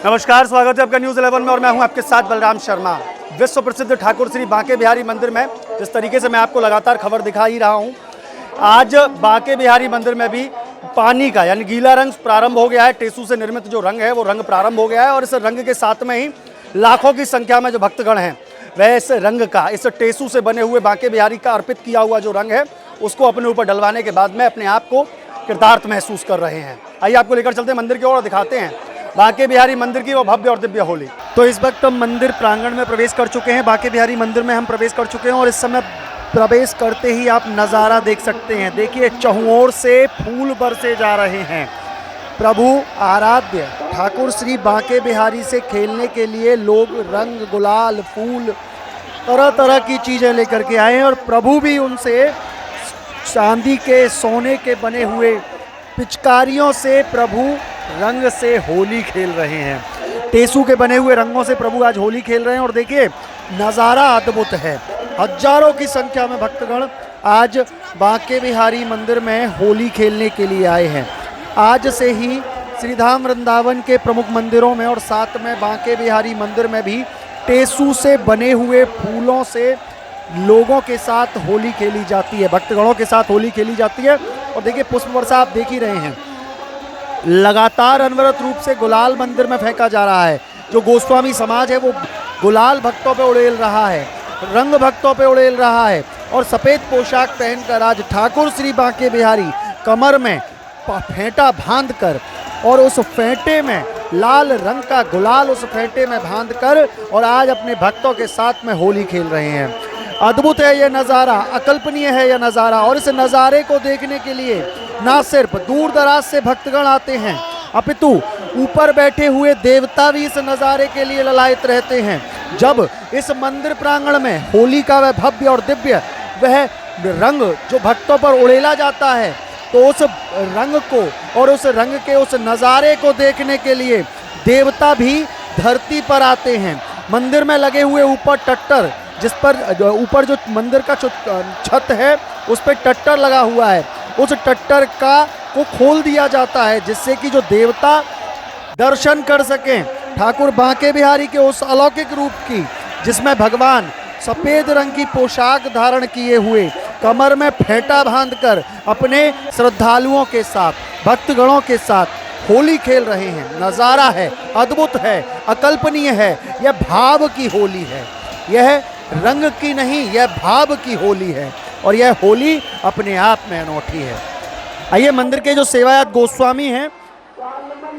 नमस्कार, स्वागत है आपका न्यूज़ 11 में और मैं हूं आपके साथ बलराम शर्मा। विश्व प्रसिद्ध ठाकुर श्री बांके बिहारी मंदिर में जिस तरीके से मैं आपको लगातार खबर दिखा ही रहा हूं, आज बांके बिहारी मंदिर में भी पानी का यानी गीला रंग प्रारंभ हो गया है। टेसू से निर्मित जो रंग है वो रंग प्रारंभ हो गया है और इस रंग के साथ में ही लाखों की संख्या में जो भक्तगण हैं वह इस रंग का, इस टेसू से बने हुए बांके बिहारी का अर्पित किया हुआ जो रंग है उसको अपने ऊपर डलवाने के बाद में अपने आप को कृतार्थ महसूस कर रहे हैं। आइए आपको लेकर चलते हैं मंदिर की ओर और दिखाते हैं बांके बिहारी मंदिर की वो भव्य और दिव्य होली। तो इस वक्त हम मंदिर प्रांगण में प्रवेश कर चुके हैं। बांके बिहारी मंदिर में हम प्रवेश कर चुके हैं और इस समय प्रवेश करते ही आप नज़ारा देख सकते हैं। देखिए, चहुओर से फूल बरसे जा रहे हैं। प्रभु आराध्य ठाकुर श्री बांके बिहारी से खेलने के लिए लोग रंग, गुलाल, फूल, तरह तरह की चीज़ें लेकर के आए हैं और प्रभु भी उनसे चांदी के, सोने के बने हुए पिचकारियों से प्रभु रंग से होली खेल रहे हैं। टेसू के बने हुए रंगों से प्रभु आज होली खेल रहे हैं और देखिए नज़ारा अद्भुत है। हजारों की संख्या में भक्तगण आज बांके बिहारी मंदिर में होली खेलने के लिए आए हैं। आज से ही श्रीधाम वृंदावन के प्रमुख मंदिरों में और साथ में बांके बिहारी मंदिर में भी टेसू से बने हुए फूलों से लोगों के साथ होली खेली जाती है, भक्तगणों के साथ होली खेली जाती है। और देखिए पुष्प वर्षा आप देख ही रहे हैं, लगातार अनवरत रूप से गुलाल मंदिर में फेंका जा रहा है। जो गोस्वामी समाज है वो गुलाल भक्तों पे उड़ेल रहा है, रंग भक्तों पे उड़ेल रहा है और सफ़ेद पोशाक पहनकर आज ठाकुर श्री बांके बिहारी कमर में फेंटा बांधकर और उस फेंटे में लाल रंग का गुलाल उस फेंटे में बांधकर और आज अपने भक्तों के साथ में होली खेल रहे हैं। अद्भुत है यह नज़ारा, अकल्पनीय है यह नज़ारा। और इस नज़ारे को देखने के लिए ना सिर्फ दूर दराज से भक्तगण आते हैं अपितु ऊपर बैठे हुए देवता भी इस नज़ारे के लिए ललायत रहते हैं। जब इस मंदिर प्रांगण में होली का वह भव्य और दिव्य वह रंग जो भक्तों पर उड़ेला जाता है तो उस रंग को और उस रंग के उस नज़ारे को देखने के लिए देवता भी धरती पर आते हैं। मंदिर में लगे हुए ऊपर टट्टर, जिस पर ऊपर जो मंदिर का छत है उस पर टट्टर लगा हुआ है, उस टट्टर को खोल दिया जाता है जिससे कि जो देवता दर्शन कर सकें ठाकुर बांके बिहारी के उस अलौकिक रूप की, जिसमें भगवान सफ़ेद रंग की पोशाक धारण किए हुए कमर में फेंटा बांधकर अपने श्रद्धालुओं के साथ, भक्तगणों के साथ होली खेल रहे हैं। नज़ारा है, अद्भुत है, अकल्पनीय है। यह भाव की होली है, यह रंग की नहीं, यह भाव की होली है और यह होली अपने आप में अनोखी है। आइए मंदिर के जो सेवायत गोस्वामी हैं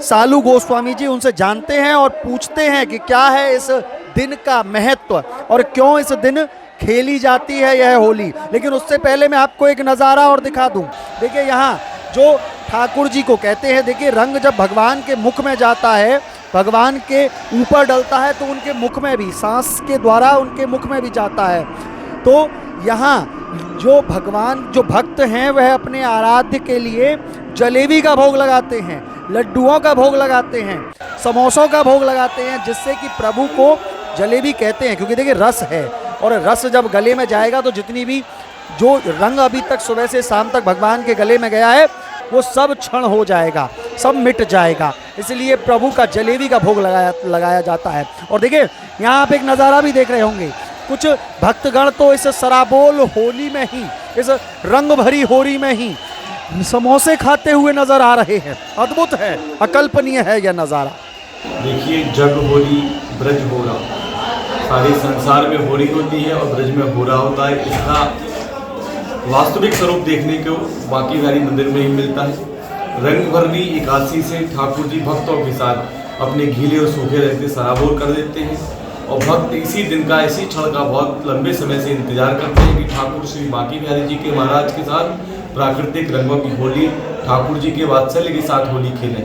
सालू गोस्वामी जी, उनसे जानते हैं और पूछते हैं कि क्या है इस दिन का महत्व और क्यों इस दिन खेली जाती है यह होली। लेकिन उससे पहले मैं आपको एक नज़ारा और दिखा दूं। देखिए यहाँ जो ठाकुर जी को कहते हैं, देखिए रंग जब भगवान के मुख में जाता है, भगवान के ऊपर डलता है तो उनके मुख में भी, सांस के द्वारा उनके मुख में भी जाता है। तो यहाँ जो भगवान, जो भक्त हैं वह अपने आराध्य के लिए जलेबी का भोग लगाते हैं, लड्डुओं का भोग लगाते हैं, समोसों का भोग लगाते हैं, जिससे कि प्रभु को जलेबी कहते हैं क्योंकि देखिए रस है और रस जब गले में जाएगा तो जितनी भी जो रंग अभी तक सुबह से शाम तक भगवान के गले में गया है वो सब क्षण हो जाएगा, सब मिट जाएगा। इसलिए प्रभु का जलेबी का भोग लगाया जाता है। और देखिए यहाँ आप एक नज़ारा भी देख रहे होंगे, कुछ भक्तगण तो इस सराबोल होली में ही, इस रंग भरी होली में ही समोसे खाते हुए नजर आ रहे हैं। अद्भुत है, अकल्पनीय है यह नज़ारा। देखिए, जग होली ब्रज हो रहा, सारे संसार में होली होती है और ब्रज में हो रहा होता है। इसका वास्तविक स्वरूप देखने को बांके बिहारी मंदिर में ही मिलता है। रंग भरनी एकादशी से ठाकुर जी भक्तों के साथ अपने गीले और सूखे रंग से सराबोर कर देते हैं और भक्त इसी दिन का, इसी क्षण का बहुत लंबे समय से इंतजार करते हैं कि ठाकुर श्री बांके बिहारी जी के महाराज के साथ प्राकृतिक रंगों की होली, ठाकुर जी के वात्सल्य के साथ होली खेलें।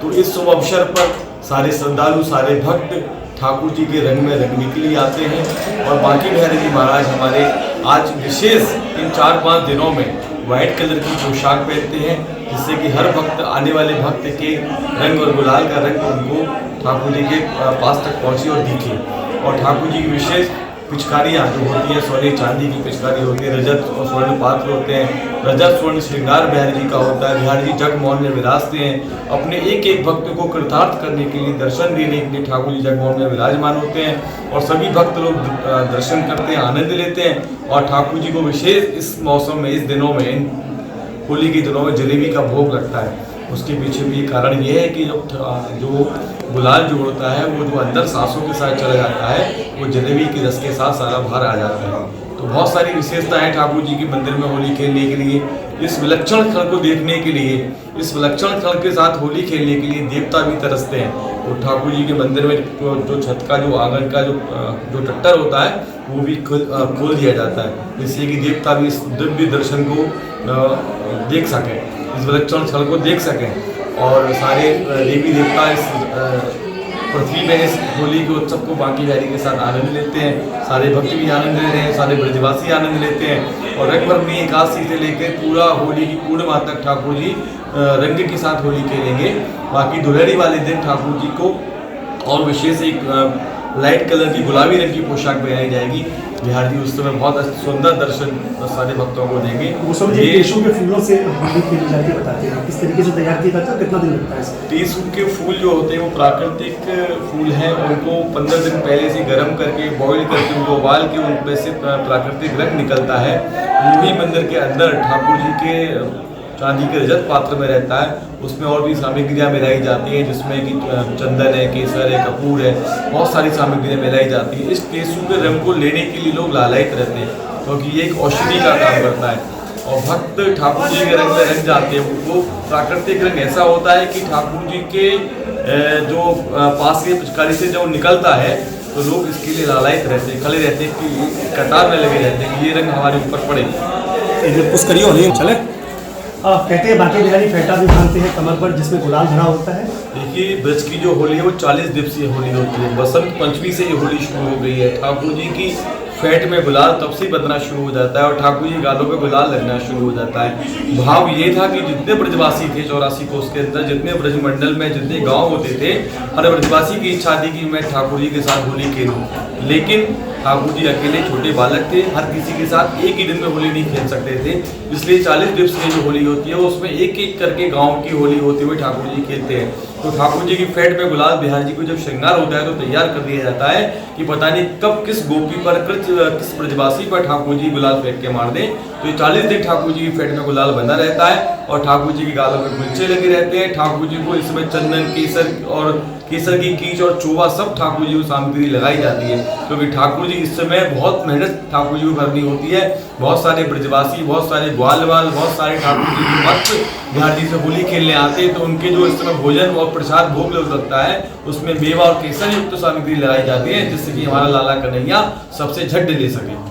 तो इस शुभ अवसर पर सारे श्रद्धालु, सारे भक्त ठाकुर जी के रंग में रंगने के लिए आते हैं और बांके बिहारी जी महाराज हमारे आज विशेष इन 4-5 दिनों में वाइट कलर की पोशाक पहनते हैं जिससे कि हर भक्त, आने वाले भक्त के रंग और गुलाल का रंग उनको ठाकुर जी के पास तक पहुँचे और दिखे। और ठाकुर जी की विशेष पिचकारियाँ जो होती है सोने चांदी की पिचकारी होती है, रजत और स्वर्ण पात्र होते हैं। रजत स्वर्ण श्रृंगार बिहारी जी का होता है। बिहारी जी जगमोहन में विराजते हैं। अपने एक एक भक्त को कृतार्थ करने के लिए, दर्शन देने के लिए ठाकुर जी जगमोहन में विराजमान होते हैं और सभी भक्त लोग दर्शन करते हैं, आनंद लेते हैं। और ठाकुर जी को विशेष इस मौसम में, इस दिनों में, इन होली के दिनों में जलेबी का भोग लगता है। उसके पीछे भी कारण ये है कि जो गुलाल जो होता है वो जो अंदर सांसों के साथ चला जाता है वो जलेबी के रस के साथ सारा बाहर आ जाता है। तो बहुत सारी विशेषताएं ठाकुर जी के मंदिर में होली खेलने के लिए, इस विलक्षण स्थल को देखने के लिए, इस विलक्षण स्थल के साथ होली खेलने के लिए देवता भी तरसते हैं। तो ठाकुर जी के मंदिर में जो छत का, जो आंगन का जो टट्टर होता है वो भी खोल दिया जाता है, जिससे कि देवता भी इस दिव्य दर्शन को देख सकें, इस विलक्षण स्थल को देख सकें। और सारे देवी देवता इस पृथ्वी में इस होली के उत्सव को बांके बिहारी के साथ आनंद लेते हैं। सारे भक्त भी आनंद ले रहे हैं, सारे ब्रजवासी आनंद लेते हैं। और रंग भरनी एकादशी से लेकर पूरा होली की पूर्णिमा तक ठाकुर जी रंग के साथ होली खेलेंगे। बाकी दुल्हड़ी वाले दिन ठाकुर जी को और विशेष एक लाइट कलर की गुलाबी रंग की पोशाक पहनाई जाएगी। बिहार जी उस समय बहुत सुंदर दर्शन सारे भक्तों को देंगे। ये टेसू के फूलों से होली खेली जाती है, बताते हैं किस तरीके से तैयार किया जाता है, कितना दिन लगता है? टेसू के फूल जो होते हैं वो प्राकृतिक फूल हैं। उनको 15 दिन पहले से गर्म करके, बॉईल करके, उनको उबाल के उनमें से प्राकृतिक रंग निकलता है। वही मंदिर के अंदर ठाकुर जी के चांदी के रजत पात्र में रहता है। उसमें और भी सामग्रियाँ मिलाई जाती हैं, जिसमें कि चंदन है, केसर है, कपूर है, बहुत सारी सामग्रियाँ मिलाई जाती हैं। इस टेसू के रंग को लेने के लिए लोग लालायित रहते हैं, क्योंकि ये एक औषधि का काम करता है। और भक्त ठाकुर जी के रंग में रंग जाते हैं। वो प्राकृतिक रंग ऐसा होता है कि ठाकुर जी के जो पास के पिचकारी से जो निकलता है तो लोग इसके लिए लालायित रहते हैं, खड़े रहते हैं कि कतार में लगे रहते हैं कि ये रंग हमारे ऊपर पड़े। कुछ करिए होली चले। कहते हैं बांके बिहारी फेटा भी बांधते हैं कमर पर, जिसमें गुलाल भरा होता है। देखिए, ब्रज की जो होली है वो 40 दिवसीय होली होती है। बसंत पंचमी से ये होली शुरू हो गई है। ठाकुर जी की फेट में गुलाल तब से बदना शुरू हो जाता है और ठाकुर जी गालों पे गुलाल लगना शुरू हो जाता है। भाव ये था कि जितने ब्रजवासी थे 84 कोस के अंदर, जितने ब्रजमंडल में जितने गांव होते थे, हर ब्रजवासी की इच्छा थी कि मैं ठाकुर जी के साथ होली खेलूं। लेकिन ठाकुर जी अकेले छोटे बालक थे, हर किसी के साथ एक ही दिन में होली नहीं खेल सकते थे। इसलिए 40 दिवसीय जो होली होती है उसमें एक एक करके गांव की होली होते हुए ठाकुर जी खेलते हैं। तो ठाकुर जी की फेट में गुलाल बिहार जी को जब श्रृंगार होता है तो तैयार कर दिया जाता है कि पता नहीं कब किस गोपी पर, किस ब्रजवासी पर ठाकुर जी गुलाल फेंक के मार दें। तो ये 40 दिन ठाकुर जी की फेट में गुलाल बना रहता है और ठाकुर जी के गालों में गुलचे लगे रहते हैं। ठाकुर जी को इसमें चंदन, केसर की कीच और चूहा सब ठाकुर जी को सामग्री लगाई जाती है, क्योंकि ठाकुर जी इस समय बहुत मेहनत ठाकुर जी को करनी होती है। बहुत सारे ब्रजवासी, बहुत सारे ग्वालवाल, बहुत सारे ठाकुर जी के भक्त बिहार जी से होली खेलने आते हैं। तो उनके जो इस समय भोजन और प्रसाद भोग लग सकता है उसमें मेवा और केसर युक्त सामग्री लगाई जाती है, जिससे कि हमारा लाला कन्हैया सबसे झट ले सके।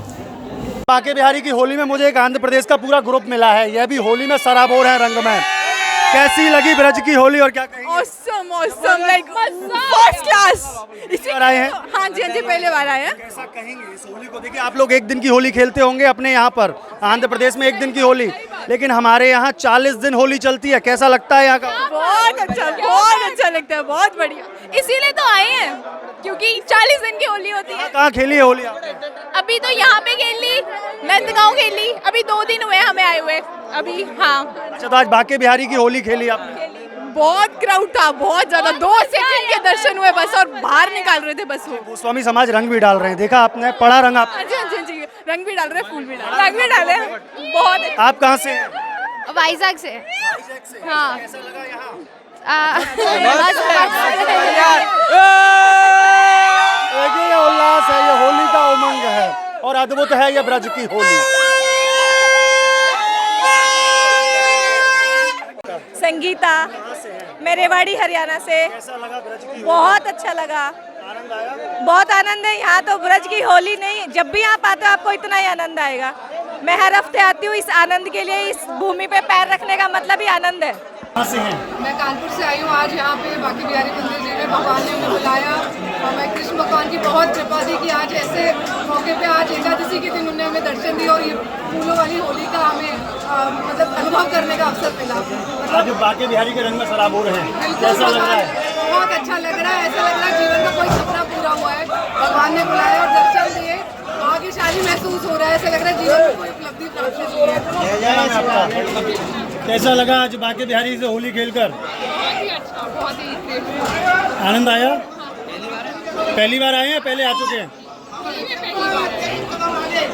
बांके बिहारी की होली में मुझे एक आंध्र प्रदेश का पूरा ग्रुप मिला है, यह भी होली में सराबोर है रंग में। कैसी लगी ब्रज की होली और क्या कहेंगे? Awesome, like first class। इसी बार आए हैं? हाँ जी, पहले बार आए हैं। कैसा कहेंगे इस होली को? देखिए, आप लोग एक दिन की होली खेलते होंगे अपने यहाँ पर, आंध्र प्रदेश में एक दिन की होली, लेकिन हमारे यहाँ 40 दिन होली चलती है। कैसा लगता है यहाँ का? बहुत अच्छा लगता है, बहुत बढ़िया। इसीलिए तो आए हैं, क्योंकि 40 दिन की होली होती है। कहाँ खेली है होली आपने? अभी तो यहाँ पे खेल ली, नंदगांव खेल ली, अभी 2 दिन हुए हमें आए हुए अभी। हाँ, अच्छा, तो आज बांके बिहारी की होली खेली आपने? बहुत क्राउड था, बहुत ज्यादा। 2 सेकंड के दर्शन हुए बस और बाहर निकाल रहे थे बस वो। गोस्वामी समाज रंग भी डाल रहे हैं, देखा आपने? पढ़ा रंग आप? हाँ जी, रंग भी डाल रहे हैं, फूल भी डाल रहे हैं, रंग भी डाले हैं। बहुत। आप कहाँ से हैं? वाइजैक से। हाँ, कैसा लगा यहाँ? देखिए, ये उल्लास है, ये होली का उमंग है और अद्भुत है ये ब्रज की होली। संगीता, मैं रेवाड़ी हरियाणा से। कैसा लगा ब्रज की? बहुत अच्छा लगा, आनंद आया? बहुत आनंद है। यहाँ तो ब्रज की होली नहीं, जब भी आप आते हो आपको इतना ही आनंद आएगा। मैं हर हफ्ते आती हूँ इस आनंद के लिए। इस भूमि पे पैर रखने का मतलब ही आनंद है। कहाँ से हैं? मैं कानपुर से आई हूँ। आज यहाँ पे बांके बिहारी मंदिर जी में भगवान ने हमें बुलाया और मैं कृष्ण भगवान की बहुत कृपा थी कि आज ऐसे मौके पे, आज एकादशी के दिन उन्होंने हमें दर्शन दिया और ये फूलों वाली होली का हमें मतलब अनुभव करने का अवसर मिला। आज बांके बिहारी के रंग में सराबोर हैं, कैसा लग रहा है? बहुत अच्छा लग रहा है। ऐसा लग रहा है जीवन का कोई सपना पूरा हुआ है। भगवान ने बुलाया और दर्शन दिए भाग्यशाली महसूस हो रहा है, ऐसा लग रहा है जीवन में कोई उपलब्धि प्राप्त हुई है। क्या नाम है आपका? कैसा लगा आज बांके बिहारी से होली खेलकर? बहुत ही अच्छा, बहुत ही आनंद आया? पहली बार आए हैं, पहले आ चुके हैं? पहली बार